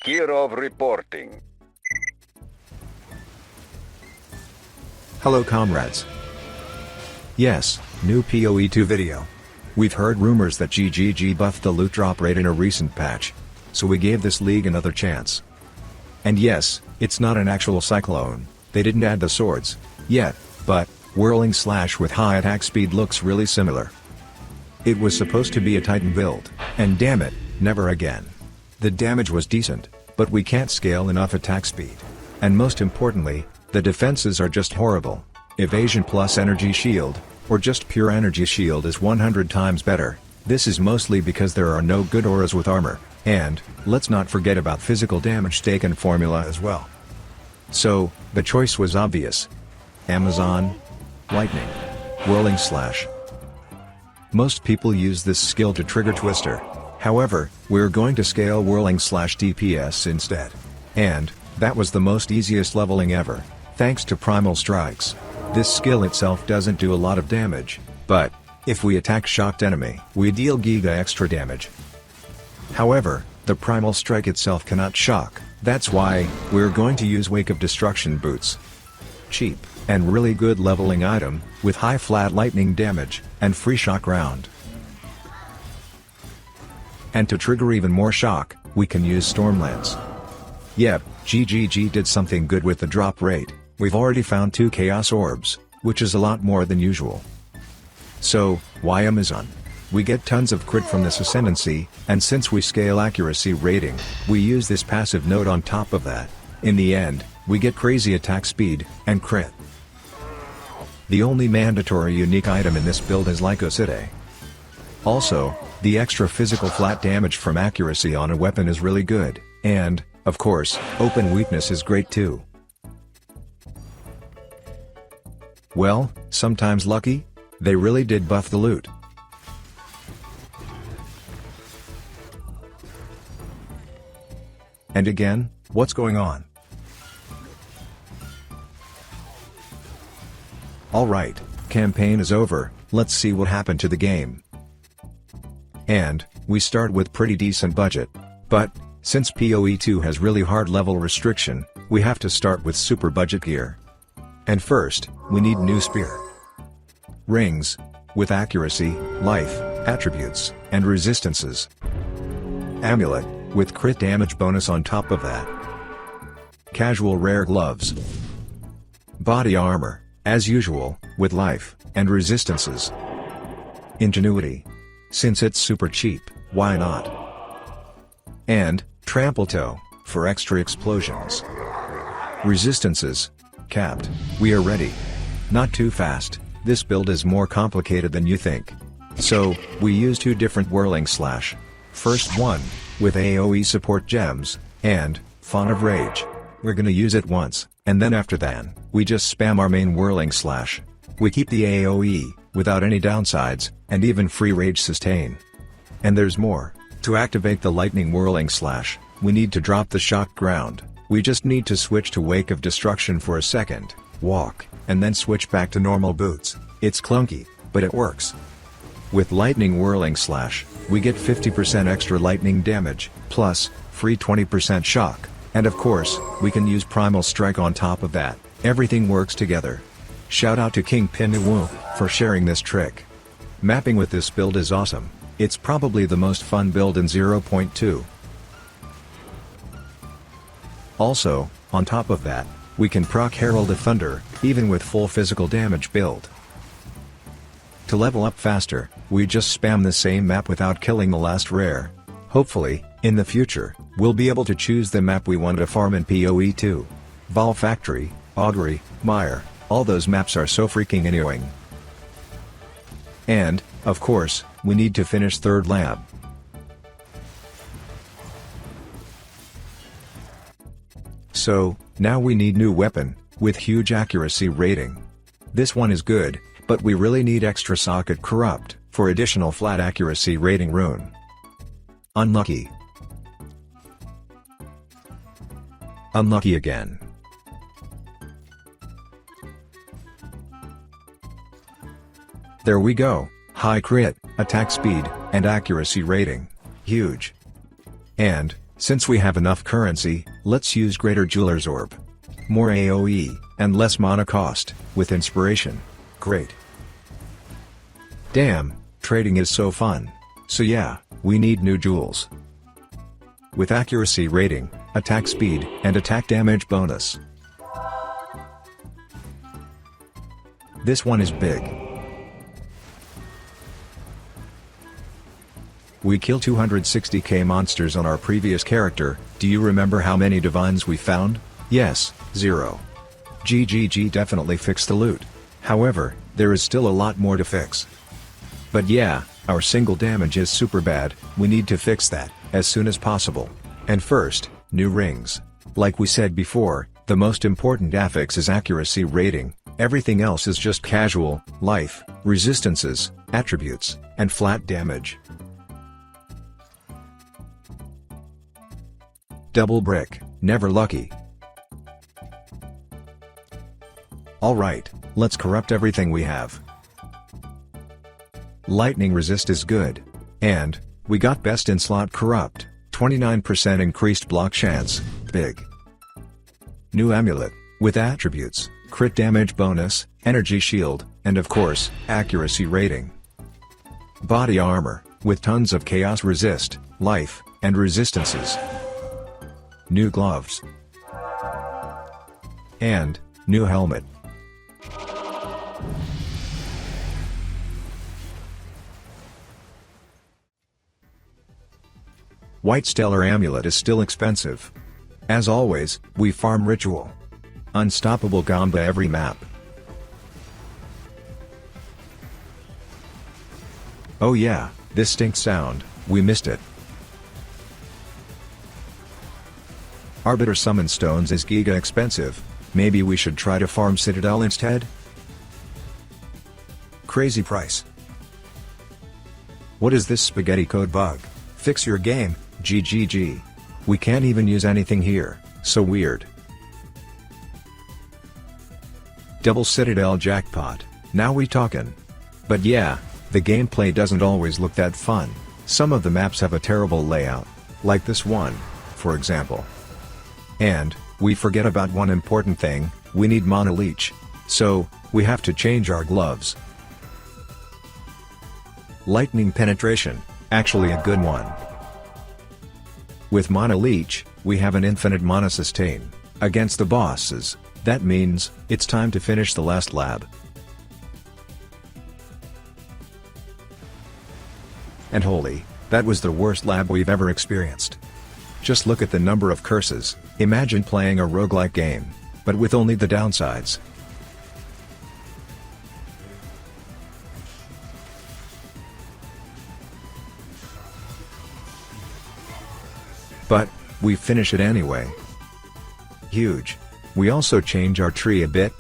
Kirov reporting. Hello comrades. Yes, new PoE2 video. We've heard rumors that GGG buffed the loot drop rate in a recent patch. So we gave this league another chance. And yes, it's not an actual Cyclone, they didn't add the swords yet, but Whirling Slash with high attack speed looks really similar. It was supposed to be a Titan build, and damn it, never again. The damage was decent, but we can't scale enough attack speed. And most importantly, the defenses are just horrible. Evasion plus energy shield, or just pure energy shield is 100 times better. This is mostly because there are no good auras with armor, and, let's not forget about physical damage taken formula as well. So, the choice was obvious. Amazon, Lightning, Whirling Slash. Most people use this skill to trigger Twister. However, we're going to scale Whirling Slash DPS instead. And, that was the most easiest leveling ever, thanks to Primal Strikes. This skill itself doesn't do a lot of damage, but, if we attack shocked enemy, we deal giga extra damage. However, the Primal Strike itself cannot shock, that's why, we're going to use Wake of Destruction boots. Cheap, and really good leveling item, with high flat lightning damage, and free shock round. And to trigger even more shock, we can use Stormlance. Yep, GGG did something good with the drop rate. We've already found 2 Chaos Orbs, which is a lot more than usual. So, why Amazon? We get tons of crit from this Ascendancy, and since we scale accuracy rating, we use this passive node on top of that. In the end, we get crazy attack speed, and crit. The only mandatory unique item in this build is Lycocide. Also, the extra physical flat damage from accuracy on a weapon is really good, and, of course, open weakness is great too. Well, sometimes lucky? They really did buff the loot. And again, what's going on? Alright, campaign is over, let's see what happened to the game. And, we start with pretty decent budget. But, since PoE2 has really hard level restriction, we have to start with super budget gear. And first, we need new spear. Rings, with accuracy, life, attributes, and resistances. Amulet, with crit damage bonus on top of that. Casual rare gloves. Body armor, as usual, with life, and resistances. Ingenuity. Since it's super cheap, why not? And, trample toe, for extra explosions. Resistances. Capped. We are ready. Not too fast, this build is more complicated than you think. So, we use 2 different Whirling Slash. First one, with AoE support gems, and, Fawn of Rage. We're gonna use it once, and then after that, we just spam our main Whirling Slash. We keep the AoE, without any downsides, and even free Rage Sustain. And there's more. To activate the Lightning Whirling Slash, we need to drop the shock ground. We just need to switch to Wake of Destruction for a second, walk, and then switch back to normal boots. It's clunky, but it works. With Lightning Whirling Slash, we get 50% extra lightning damage, plus, free 20% shock, and of course, we can use Primal Strike on top of that. Everything works together. Shout out to King Pinuwu for sharing this trick. Mapping with this build is awesome. It's probably the most fun build in 0.2. Also, on top of that, we can proc Herald of Thunder, even with full physical damage build. To level up faster, we just spam the same map without killing the last rare. Hopefully, in the future, we'll be able to choose the map we want to farm in PoE2. Vol Factory, Augury, Mire, all those maps are so freaking annoying. And, of course, we need to finish 3rd lab. So, now we need new weapon, with huge accuracy rating. This one is good, but we really need extra socket corrupt, for additional flat accuracy rating rune. Unlucky. Unlucky again. There we go, high crit, attack speed, and accuracy rating. Huge. And, Since we have enough currency, let's use Greater Jeweler's Orb. More AoE, and less mana cost, with inspiration. Great. Damn, trading is so fun. So yeah, we need new jewels. With accuracy rating, attack speed, and attack damage bonus. This one is big. We killed 260k monsters on our previous character. Do you remember how many divines we found? Yes, 0. GGG definitely fixed the loot. However, there is still a lot more to fix. But yeah, our single damage is super bad, we need to fix that, as soon as possible. And first, new rings. Like we said before, the most important affix is accuracy rating, everything else is just casual, life, resistances, attributes, and flat damage. Double brick, never lucky. Alright, let's corrupt everything we have. Lightning resist is good. And, we got best in slot corrupt, 29% increased block chance, big. New amulet, with attributes, crit damage bonus, energy shield, and of course, accuracy rating. Body armor, with tons of chaos resist, life, and resistances. New gloves. And, new helmet. White Stellar Amulet is still expensive. As always, we farm Ritual. Unstoppable Gamba every map. Oh yeah, this stinks sound, we missed it. Arbiter Summon Stones is giga expensive, maybe we should try to farm Citadel instead? Crazy price. What is this spaghetti code bug? Fix your game, GGG. We can't even use anything here, so weird. Double Citadel jackpot, now we talkin'. But yeah, the gameplay doesn't always look that fun, some of the maps have a terrible layout, like this one, for example. And, we forget about one important thing, we need mana leech. So, we have to change our gloves. Lightning penetration, actually a good one. With mana leech, we have an infinite mana sustain. Against the bosses, that means, it's time to finish the last lab. And holy, that was the worst lab we've ever experienced. Just look at the number of curses, imagine playing a roguelike game, but with only the downsides. But, we finish it anyway. Huge. We also change our tree a bit.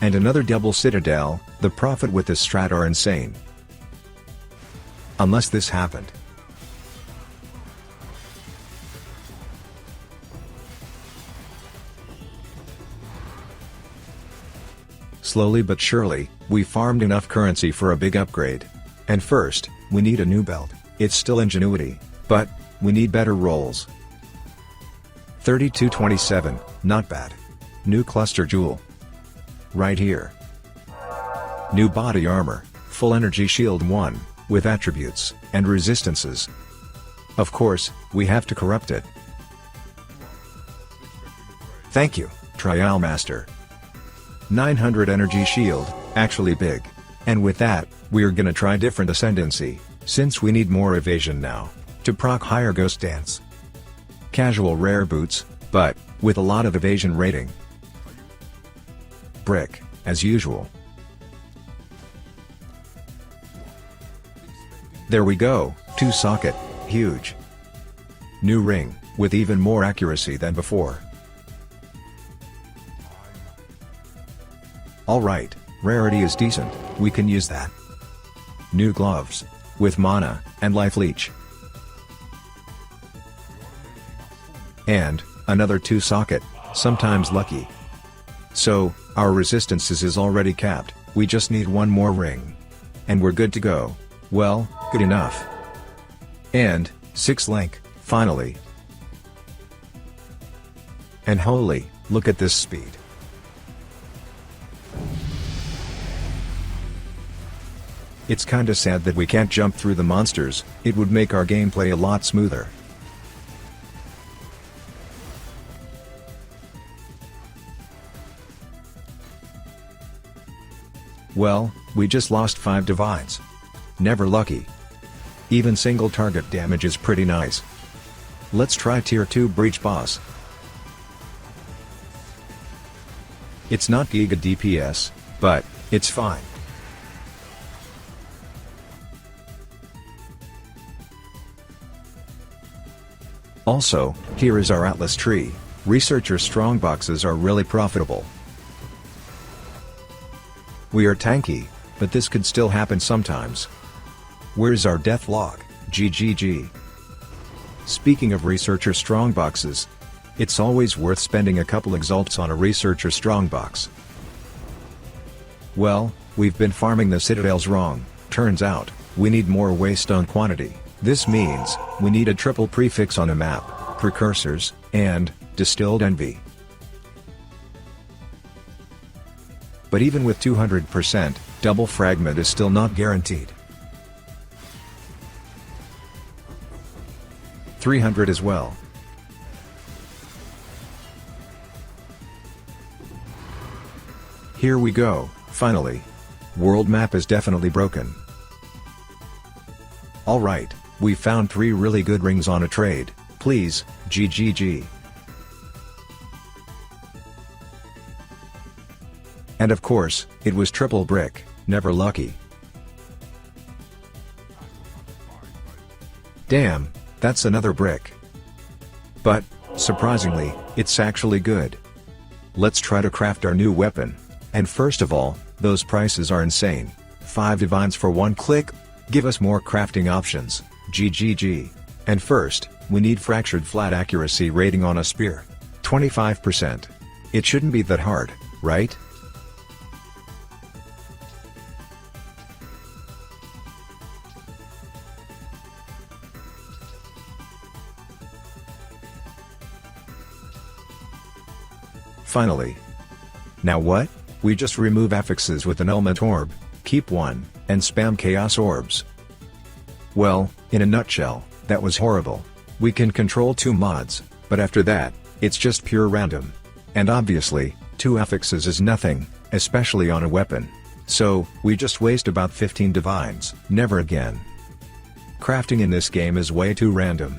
And another double Citadel, the profit with this strat are insane. Unless this happened. Slowly but surely, we farmed enough currency for a big upgrade. And first, we need a new belt. It's still ingenuity, but, we need better rolls. 3227, not bad. New cluster jewel. Right here. New body armor, full energy shield 1, with attributes, and resistances. Of course, we have to corrupt it. Thank you, Trial Master. 900 energy shield, actually big. And with that, we're gonna try different ascendancy, since we need more evasion now, to proc higher ghost dance. Casual rare boots, but, with a lot of evasion rating. Brick, as usual. There we go, 2 socket, huge. New ring, with even more accuracy than before. Alright, rarity is decent, we can use that. New gloves, with mana, and life leech. And, another 2 socket, sometimes lucky. So, our resistances is already capped, we just need one more ring. And we're good to go. Well, good enough. And 6 link, finally. And holy, look at this speed. It's kinda sad that we can't jump through the monsters, it would make our gameplay a lot smoother. Well, we just lost 5 divines. Never lucky. Even single target damage is pretty nice. Let's try tier 2 breach boss. It's not giga DPS, but it's fine. Also, here is our Atlas tree. Researcher strongboxes are really profitable. We are tanky, but this could still happen sometimes. Where's our death log? GGG. Speaking of researcher strongboxes, it's always worth spending a couple exalts on a researcher strongbox. Well, we've been farming the citadels wrong. Turns out, we need more waste on quantity. This means, we need a triple prefix on a map, precursors, and distilled envy. But even with 200%, double fragment is still not guaranteed. 300 as well. Here we go, finally. World map is definitely broken. Alright, we found 3 really good rings on a trade, please, GGG. And of course, it was triple brick, never lucky. Damn, that's another brick. But, surprisingly, it's actually good. Let's try to craft our new weapon. And first of all, those prices are insane. 5 divines for 1 click? Give us more crafting options, GGG. And first, we need fractured flat accuracy rating on a spear. 25%. It shouldn't be that hard, right? Finally. Now what? We just remove affixes with an element orb, keep 1, and spam chaos orbs. Well, in a nutshell, that was horrible. We can control 2 mods, but after that, it's just pure random. And obviously, 2 affixes is nothing, especially on a weapon. So, we just waste about 15 divines. Never again. Crafting in this game is way too random.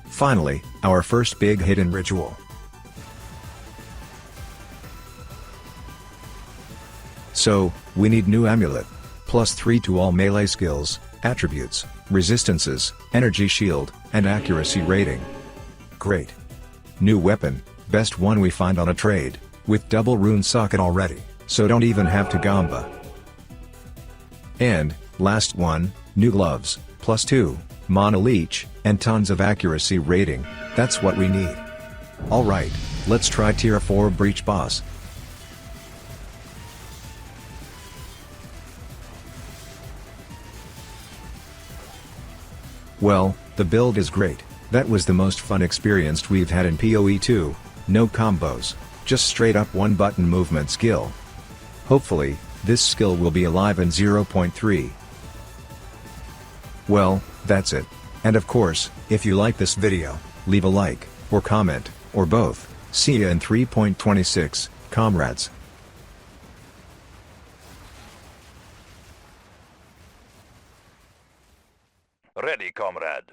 Finally, our first big hidden ritual. So, we need new amulet. +3 to all melee skills, attributes, resistances, energy shield, and accuracy rating. Great. New weapon, best one we find on a trade, with double rune socket already, so don't even have to gamba. And, last one, new gloves, +2, mana leech, and tons of accuracy rating, that's what we need. Alright, let's try tier 4 breach boss. Well, the build is great, that was the most fun experience we've had in PoE 2, no combos, just straight up one button movement skill. Hopefully, this skill will be alive in 0.3. Well, that's it. And of course, if you like this video, leave a like, or comment, or both. See ya in 3.26, comrades. Ready, comrade.